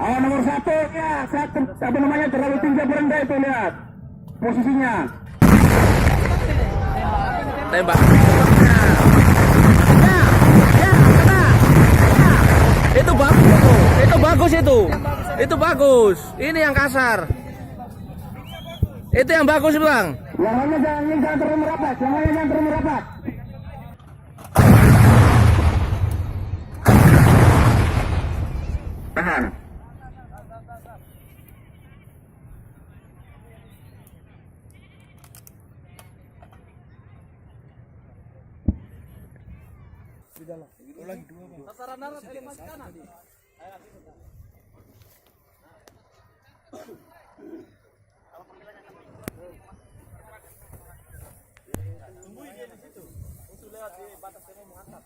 Nomor 1 ya, apa namanya, terlalu tinggi apa rendah itu, lihat posisinya. Tembak. Ya, kena. Ya. Itu bagus itu. Itu bagus itu. Itu bagus. Ini yang kasar. Itu yang bagus, Bang. Yang lainnya jangan terlalu merapat. Yang lainnya jangan terlalu merapat. Tahan. Sasaran darat masih kanan. Tungguin dia di situ. Untuk lewat di batas ini menghantam.